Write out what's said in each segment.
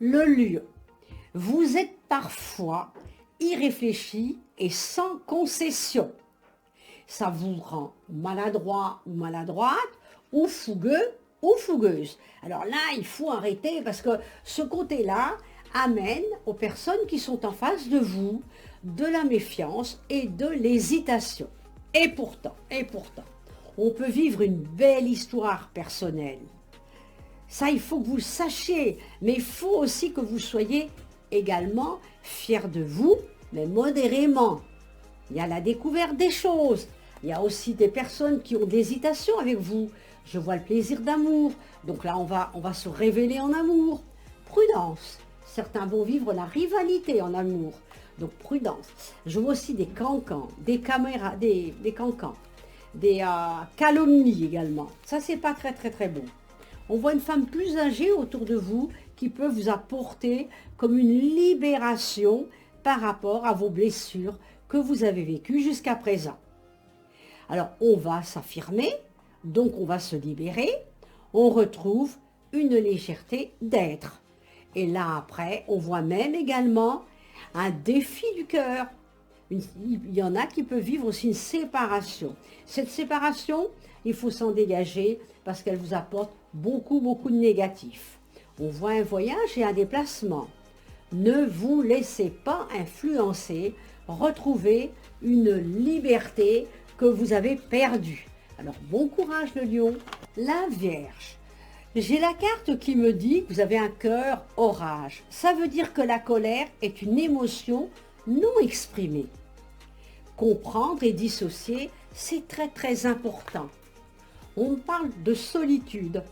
Le lion. Vous êtes parfois irréfléchi et sans concession. Ça vous rend maladroit ou maladroite, ou fougueux ou fougueuse. Alors là, il faut arrêter parce que ce côté-là amène aux personnes qui sont en face de vous de la méfiance et de l'hésitation. Et pourtant, on peut vivre une belle histoire personnelle. Ça, il faut que vous le sachiez, mais il faut aussi que vous soyez également fiers de vous, mais modérément. Il y a la découverte des choses. Il y a aussi des personnes qui ont de l'hésitation avec vous. Je vois le plaisir d'amour. Donc là, on va se révéler en amour. Prudence. Certains vont vivre la rivalité en amour. Donc prudence. Je vois aussi des cancans, des caméras, des cancans, des calomnies également. Ça, c'est pas très bon. On voit une femme plus âgée autour de vous qui peut vous apporter comme une libération par rapport à vos blessures que vous avez vécues jusqu'à présent. Alors, on va s'affirmer, donc on va se libérer, on retrouve une légèreté d'être. Et là, après, on voit même également un défi du cœur. Il y en a qui peuvent vivre aussi une séparation. Cette séparation, il faut s'en dégager parce qu'elle vous apporte beaucoup de négatifs. On voit un voyage et un déplacement. Ne vous laissez pas influencer, retrouvez une liberté que vous avez perdue. Alors bon courage le lion. La Vierge. J'ai la carte qui me dit que vous avez un cœur orage. Ça veut dire que la colère est une émotion non exprimée. Comprendre et dissocier, c'est très important. On parle de solitude.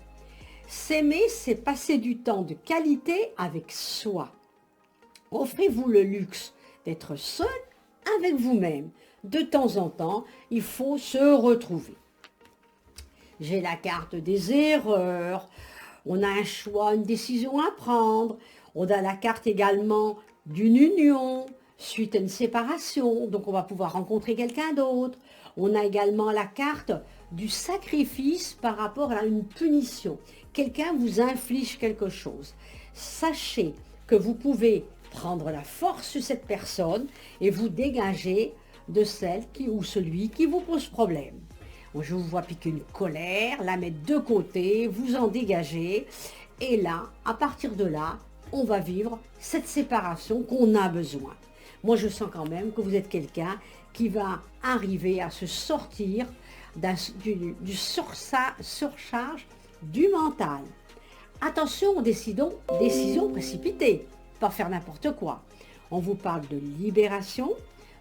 S'aimer, c'est passer du temps de qualité avec soi. Offrez-vous le luxe d'être seul avec vous-même. De temps en temps, il faut se retrouver. J'ai la carte des erreurs. On a un choix, une décision à prendre. On a la carte également d'une union suite à une séparation. Donc, on va pouvoir rencontrer quelqu'un d'autre. On a également la carte du sacrifice par rapport à une punition. Quelqu'un vous inflige quelque chose. Sachez que vous pouvez prendre la force sur cette personne et vous dégager de celle ou celui qui vous pose problème. Je vous vois piquer une colère, la mettre de côté, vous en dégager. Et là, à partir de là, on va vivre cette séparation qu'on a besoin. Moi, je sens quand même que vous êtes quelqu'un qui va arriver à se sortir du surcharge du mental. Attention aux décisions précipitées, pas faire n'importe quoi. On vous parle de libération,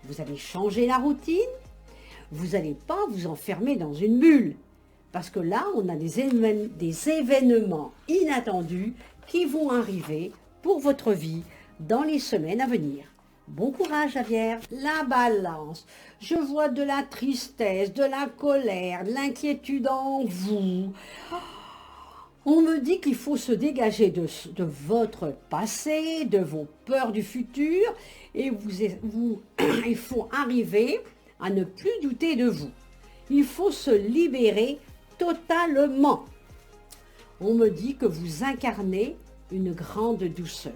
vous allez changer la routine, vous n'allez pas vous enfermer dans une bulle. Parce que là, on a des événements inattendus qui vont arriver pour votre vie dans les semaines à venir. Bon courage, la Vierge. La Balance. Je vois de la tristesse, de la colère, de l'inquiétude en vous. On me dit qu'il faut se dégager de votre passé, de vos peurs du futur, et il faut arriver à ne plus douter de vous. Il faut se libérer totalement. On me dit que vous incarnez une grande douceur.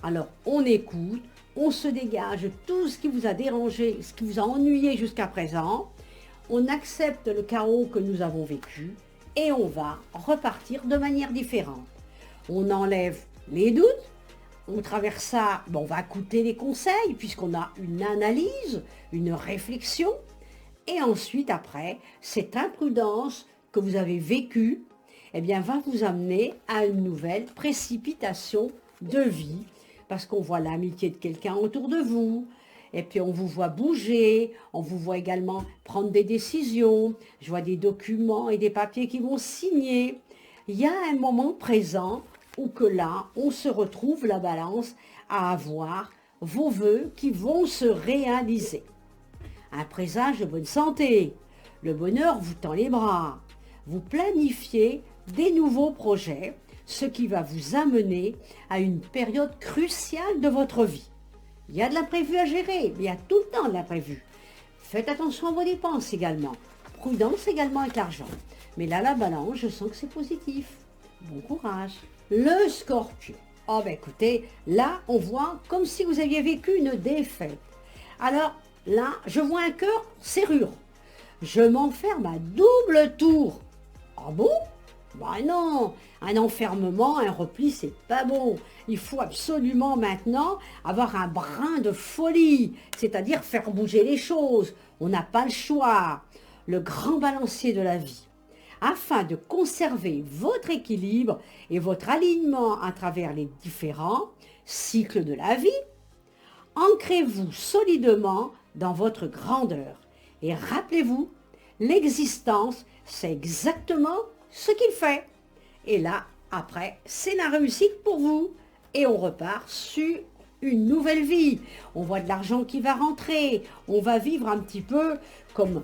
Alors, on écoute, on se dégage tout ce qui vous a dérangé, ce qui vous a ennuyé jusqu'à présent. On accepte le chaos que nous avons vécu et on va repartir de manière différente. On enlève les doutes. Au travers ça, on va écouter les conseils puisqu'on a une analyse, une réflexion. Et ensuite, après, cette imprudence que vous avez vécue, va vous amener à une nouvelle précipitation de vie. Parce qu'on voit l'amitié de quelqu'un autour de vous. Et puis on vous voit bouger, on vous voit également prendre des décisions. Je vois des documents et des papiers qui vont signer. Il y a un moment présent où que là, on se retrouve la balance à avoir vos vœux qui vont se réaliser. Un présage de bonne santé. Le bonheur vous tend les bras. Vous planifiez des nouveaux projets, ce qui va vous amener à une période cruciale de votre vie. Il y a de l'imprévu à gérer, mais il y a tout le temps de l'imprévu. Faites attention à vos dépenses également. Prudence également avec l'argent. Mais là, la balance, je sens que c'est positif. Bon courage. Le Scorpion. Oh ben écoutez, là on voit comme si vous aviez vécu une défaite. Alors là, je vois un cœur serrure. Je m'enferme à double tour. Ah bon? Bah non, un enfermement, un repli, c'est pas bon. Il faut absolument maintenant avoir un brin de folie, c'est-à-dire faire bouger les choses. On n'a pas le choix. Le grand balancier de la vie. Afin de conserver votre équilibre et votre alignement à travers les différents cycles de la vie, ancrez-vous solidement dans votre grandeur. Et rappelez-vous, l'existence, c'est exactement ce qu'il fait. Et là, après, c'est la réussite pour vous. Et on repart sur une nouvelle vie. On voit de l'argent qui va rentrer. On va vivre un petit peu comme,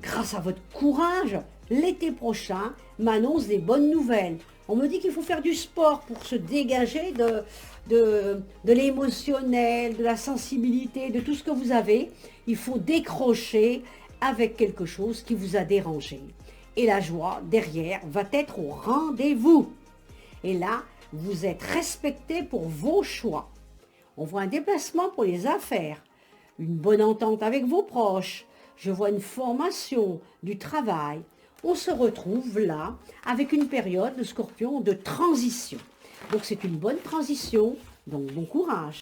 grâce à votre courage, l'été prochain m'annonce des bonnes nouvelles. On me dit qu'il faut faire du sport pour se dégager de l'émotionnel, de la sensibilité, de tout ce que vous avez. Il faut décrocher avec quelque chose qui vous a dérangé. Et la joie, derrière, va être au rendez-vous. Et là, vous êtes respecté pour vos choix. On voit un déplacement pour les affaires, une bonne entente avec vos proches. Je vois une formation, du travail. On se retrouve là avec une période de Scorpion de transition. Donc c'est une bonne transition, donc bon courage.